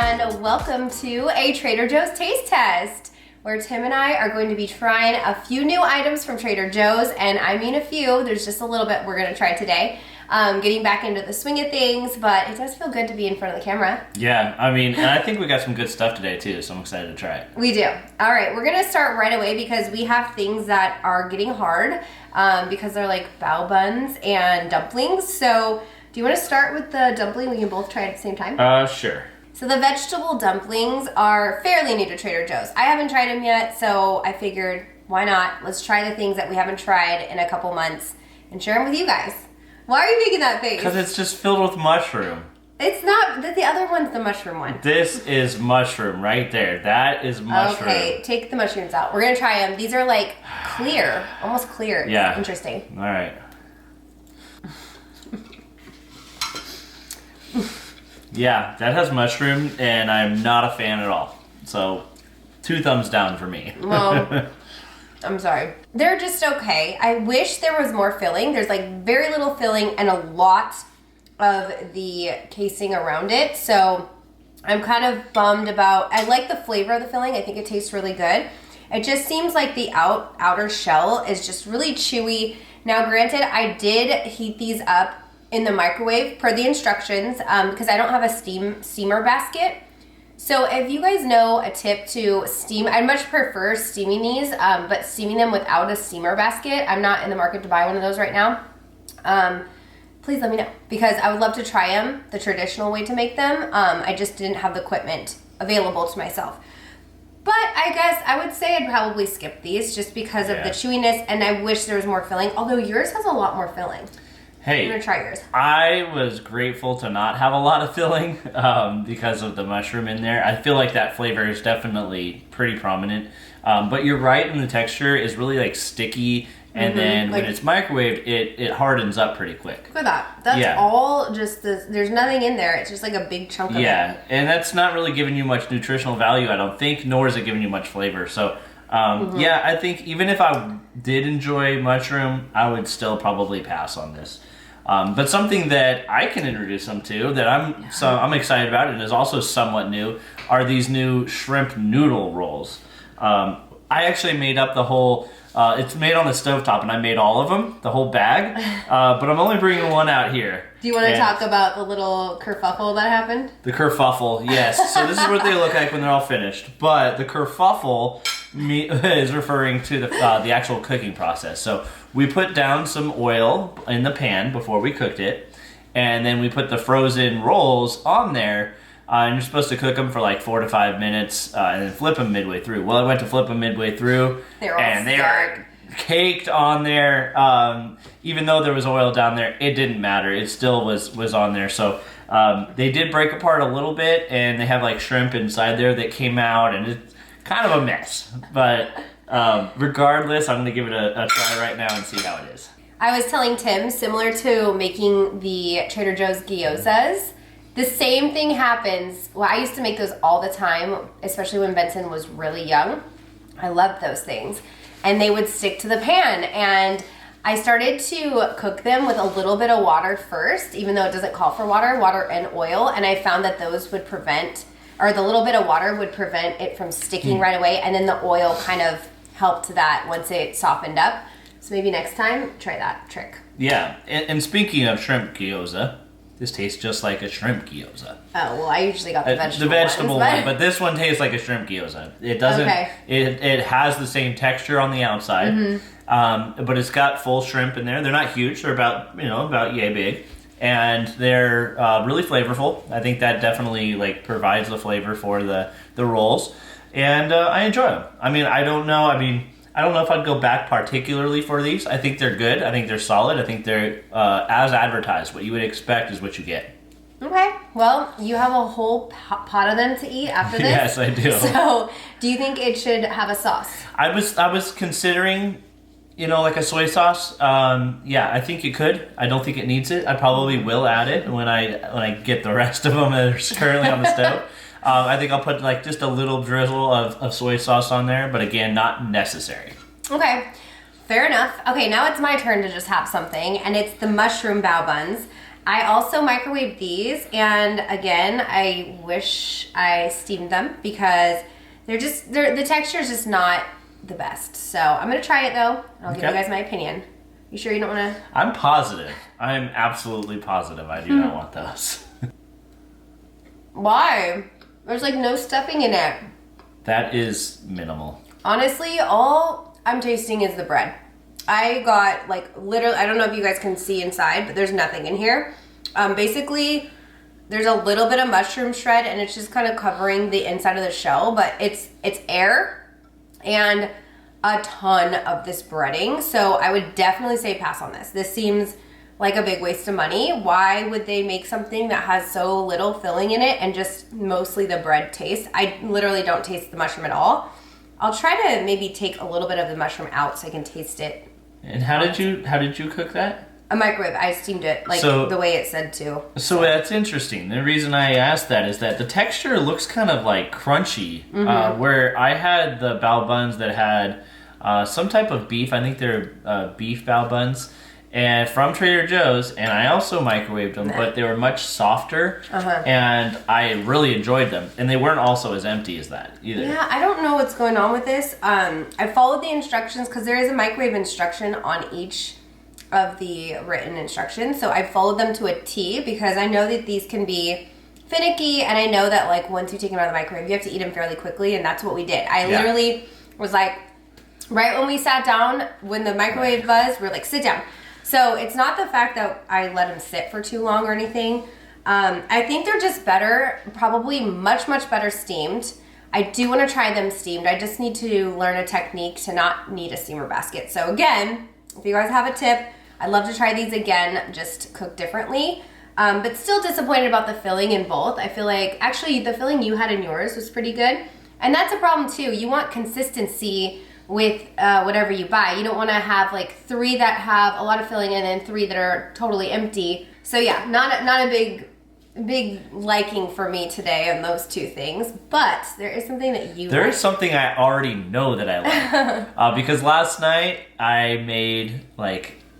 and welcome to a Trader Joe's taste test, where Tim and I are going to be trying a few new items from Trader Joe's, and I mean a few. There's just a little bit we're going to try today. Getting back into the swing of things, but it does feel good to be in front of the camera. Yeah, I mean, and I think we got some good stuff today too, so I'm excited to try it. We do. All right, we're going to start right away because we have things that are getting hard because they're like bao buns and dumplings. So do you want to start with the dumpling? We can both try it at the same time? Sure. So the vegetable dumplings are fairly new to Trader Joe's. I haven't tried them yet, so I figured, why not? Let's try the things that we haven't tried in a couple months and share them with you guys. Why are you making that face? Because it's just filled with mushroom. It's not. The other one's the mushroom one. This is mushroom right there. That is mushroom. Okay, take the mushrooms out. We're going to try them. These are like clear, almost clear. It's yeah. interesting. All right. Yeah, that has mushroom, and I'm not a fan at all. So, 2 thumbs down for me. Well, I'm sorry. They're just okay. I wish there was more filling. There's like very little filling and a lot of the casing around it. So, I'm kind of bummed about... I like the flavor of the filling. I think it tastes really good. It just seems like the outer shell is just really chewy. Now, granted, I did heat these up in the microwave per the instructions because I don't have a steamer basket. So if you guys know a tip to steam, I'd much prefer steaming these, but steaming them without a steamer basket. I'm not in the market to buy one of those right now. Please let me know because I would love to try them the traditional way to make them. I just didn't have the equipment available to myself. But I guess I would say I'd probably skip these just because of the chewiness, and I wish there was more filling, although yours has a lot more filling. Hey, I'm gonna try yours. I was grateful to not have a lot of filling because of the mushroom in there. I feel like that flavor is definitely pretty prominent. But you're right, and the texture is really like sticky, and then when it's microwaved, it hardens up pretty quick. Look at that. That's all just there's nothing in there. It's just like a big chunk of it. Yeah, and that's not really giving you much nutritional value, I don't think, nor is it giving you much flavor. So, yeah, I think even if I did enjoy mushroom, I would still probably pass on this. But something that I can introduce them to that I'm excited about and is also somewhat new are these new shrimp noodle rolls. I actually made up the whole. It's made on the stovetop, and I made all of them, the whole bag. But I'm only bringing one out here. Do you want to talk about the little kerfuffle that happened? The kerfuffle, yes. So this is what they look like when they're all finished. But the kerfuffle is referring to the actual cooking process. So we put down some oil in the pan before we cooked it, and then we put the frozen rolls on there, and you're supposed to cook them for like 4 to 5 minutes, and then flip them midway through. Well, I went to flip them midway through, they are caked on there. Even though there was oil down there, it didn't matter. It still was on there. So they did break apart a little bit, and they have like shrimp inside there that came out, and it's kind of a mess. But regardless, I'm going to give it a try right now and see how it is. I was telling Tim, similar to making the Trader Joe's gyozas, the same thing happens. Well, I used to make those all the time, especially when Benson was really young. I loved those things. And they would stick to the pan. And I started to cook them with a little bit of water first, even though it doesn't call for water and oil. And I found that those would prevent, or the little bit of water would prevent it from sticking right away. And then the oil kind of helped that once it softened up. So maybe next time, try that trick. Yeah, and speaking of shrimp gyoza, this tastes just like a shrimp gyoza. Oh, well, I usually got the vegetable one, but this one tastes like a shrimp gyoza. It doesn't, it has the same texture on the outside, but it's got full shrimp in there. They're not huge. They're about yay big. And they're really flavorful. I think that definitely like provides the flavor for the rolls. And I enjoy them. I don't know if I'd go back particularly for these. I think they're good. I think they're solid. I think they're, as advertised, what you would expect is what you get. Okay. Well, you have a whole pot of them to eat after this. Yes, I do. So, do you think it should have a sauce? I was considering, like a soy sauce. Yeah, I think it could. I don't think it needs it. I probably will add it when I get the rest of them that are currently on the stove. I think I'll put like just a little drizzle of soy sauce on there, but again, not necessary. Okay, fair enough. Okay, now it's my turn to just have something, and it's the mushroom bao buns. I also microwaved these, and again, I wish I steamed them because the texture is just not the best. So I'm gonna try it though, and I'll give you guys my opinion. You sure you don't want to? I'm positive. I'm absolutely positive I do not want those. Why? There's like no stuffing in it. That is minimal. Honestly, all I'm tasting is the bread. I got like literally, I don't know if you guys can see inside, but there's nothing in here. Basically, there's a little bit of mushroom shred and it's just kind of covering the inside of the shell, but it's air and a ton of this breading. So I would definitely say pass on this. This seems like a big waste of money. Why would they make something that has so little filling in it and just mostly the bread taste? I literally don't taste the mushroom at all. I'll try to maybe take a little bit of the mushroom out so I can taste it. And how did you cook that? A microwave. I steamed it like the way it said to. So that's interesting. The reason I asked that is that the texture looks kind of like crunchy. Where I had the bao buns that had some type of beef. I think they're beef bao buns. And from Trader Joe's, and I also microwaved them, but they were much softer, and I really enjoyed them. And they weren't also as empty as that either. Yeah, I don't know what's going on with this. I followed the instructions because there is a microwave instruction on each of the written instructions. So I followed them to a T because I know that these can be finicky, and I know that like once you take them out of the microwave, you have to eat them fairly quickly, and that's what we did. I literally was like, right when we sat down, when the microwave buzzed, we were like, sit down. So it's not the fact that I let them sit for too long or anything. I think they're just better, probably much, much better steamed. I do want to try them steamed. I just need to learn a technique to not need a steamer basket. So again, if you guys have a tip, I'd love to try these again, just cooked differently. But still disappointed about the filling in both. I feel like, actually, the filling you had in yours was pretty good. And that's a problem too. You want consistency with whatever you buy. You don't want to have like 3 that have a lot of filling and then 3 that are totally empty. So yeah, not a big liking for me today on those 2 things. But there is something that you There like. is something I already know that I like. Because last night I made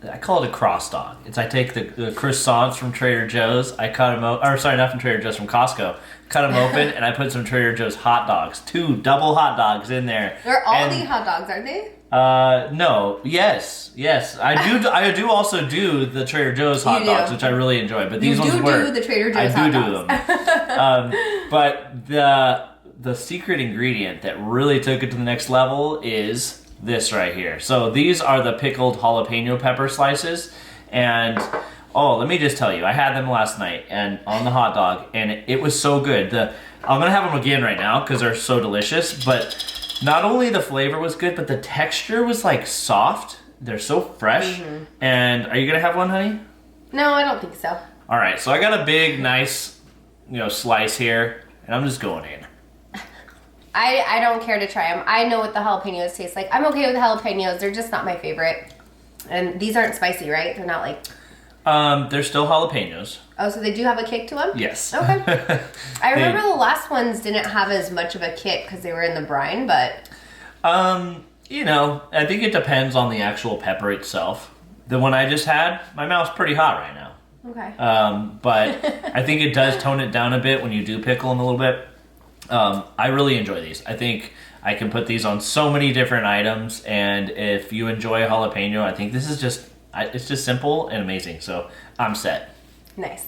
I call it a cross dog. I take the croissants from Trader Joe's, I cut them open, or sorry, not from Trader Joe's, from Costco. Cut them open, and I put some Trader Joe's hot dogs, 2 double hot dogs in there. They're Aldi hot dogs, aren't they? No, yes. I do also do the Trader Joe's hot dogs, which I really enjoy. But these ones were. You do the Trader Joe's hot dogs. I do them. But the secret ingredient that really took it to the next level is this right here. So these are the pickled jalapeno pepper slices, and let me just tell you, I had them last night and on the hot dog, and it was so good. I'm gonna have them again right now because they're so delicious. But not only the flavor was good, but the texture was like soft. They're so fresh. And are you gonna have one, honey? No, I don't think so. All right, so I got a big, nice, slice here, and I'm just going in. I don't care to try them. I know what the jalapenos taste like. I'm okay with the jalapenos. They're just not my favorite. And these aren't spicy, right? They're not like... They're still jalapenos. Oh, so they do have a kick to them? Yes. Okay. I remember the last ones didn't have as much of a kick because they were in the brine, but... I think it depends on the actual pepper itself. The one I just had, my mouth's pretty hot right now. Okay. But I think it does tone it down a bit when you do pickle them a little bit. I really enjoy these. I think I can put these on so many different items, and if you enjoy jalapeno, I think this is it's just simple and amazing. So I'm set. Nice.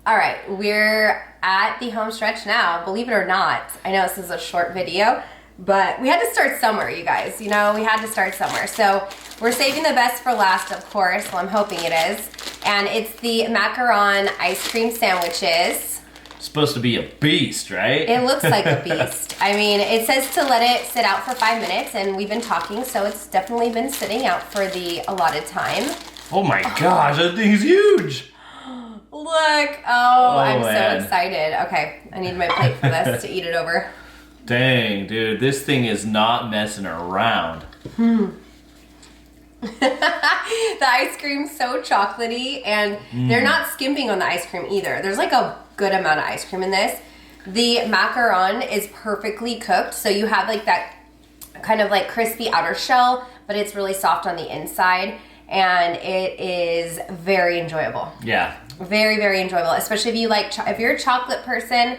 All right, we're at the home stretch now. Believe it or not, I know this is a short video, but we had to start somewhere, you guys. We had to start somewhere. So we're saving the best for last, of course. Well, I'm hoping it is. And it's the macaron ice cream sandwiches. Supposed to be a beast, right? It looks like a beast. I mean, it says to let it sit out for 5 minutes, and we've been talking, so it's definitely been sitting out for the allotted time. Oh my gosh, that thing's huge! Look! I'm man. so excited. Okay, I need my plate for this to eat it over. Dang, dude, this thing is not messing around. The ice cream's so chocolatey, and they're not skimping on the ice cream either. There's like a good amount of ice cream in this. The macaron is perfectly cooked, so you have like that kind of like crispy outer shell, but it's really soft on the inside. and it is very enjoyable. Yeah. Very, very enjoyable, especially if you like, if you're a chocolate person,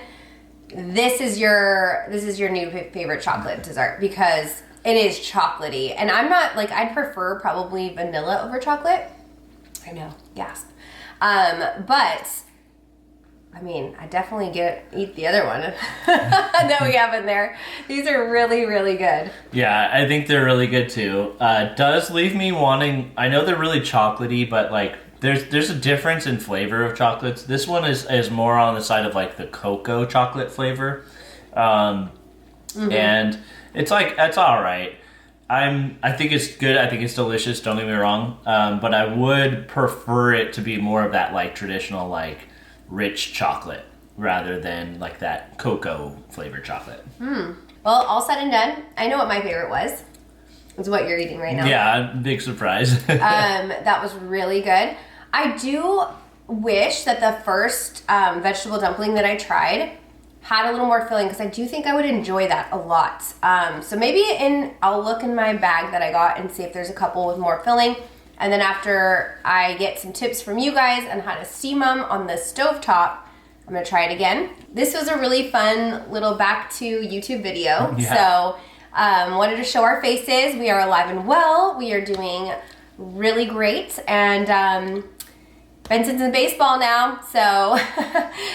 this is your new favorite chocolate dessert because it is chocolatey. And I'm not, like, I'd prefer probably vanilla over chocolate. I know, gasp. But I mean, I definitely eat the other one that we have in there. These are really, really good. Yeah, I think they're really good too. Does leave me wanting, I know they're really chocolatey, but like there's a difference in flavor of chocolates. This one is more on the side of like the cocoa chocolate flavor. And it's like, that's all right. I think it's good. I think it's delicious. Don't get me wrong. But I would prefer it to be more of that like traditional, like rich chocolate rather than like that cocoa flavored chocolate. Well, all said and done, I know what my favorite was. It's what you're eating right now. Yeah, big surprise. That was really good. I do wish that the first vegetable dumpling that I tried had a little more filling because I do think I would enjoy that a lot. So maybe I'll look in my bag that I got and see if there's a couple with more filling. And then after I get some tips from you guys on how to steam them on the stovetop, I'm gonna try it again. This was a really fun little back to YouTube video. Yeah. So wanted to show our faces. We are alive and well. We are doing really great. And Benson's in baseball now. So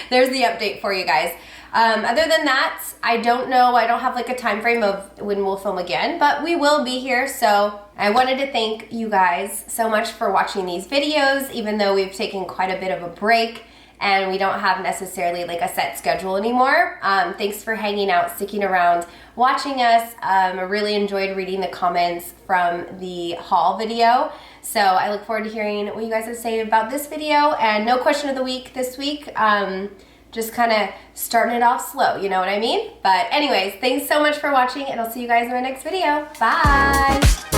there's the update for you guys. Other than that, I don't know. I don't have like a time frame of when we'll film again, but we will be here. So I wanted to thank you guys so much for watching these videos, even though we've taken quite a bit of a break and we don't have necessarily like a set schedule anymore. Thanks for hanging out, sticking around, watching us. I really enjoyed reading the comments from the haul video. So I look forward to hearing what you guys have to say about this video. And no question of the week this week. Just kind of starting it off slow, you know what I mean? But anyways, thanks so much for watching and I'll see you guys in my next video. Bye!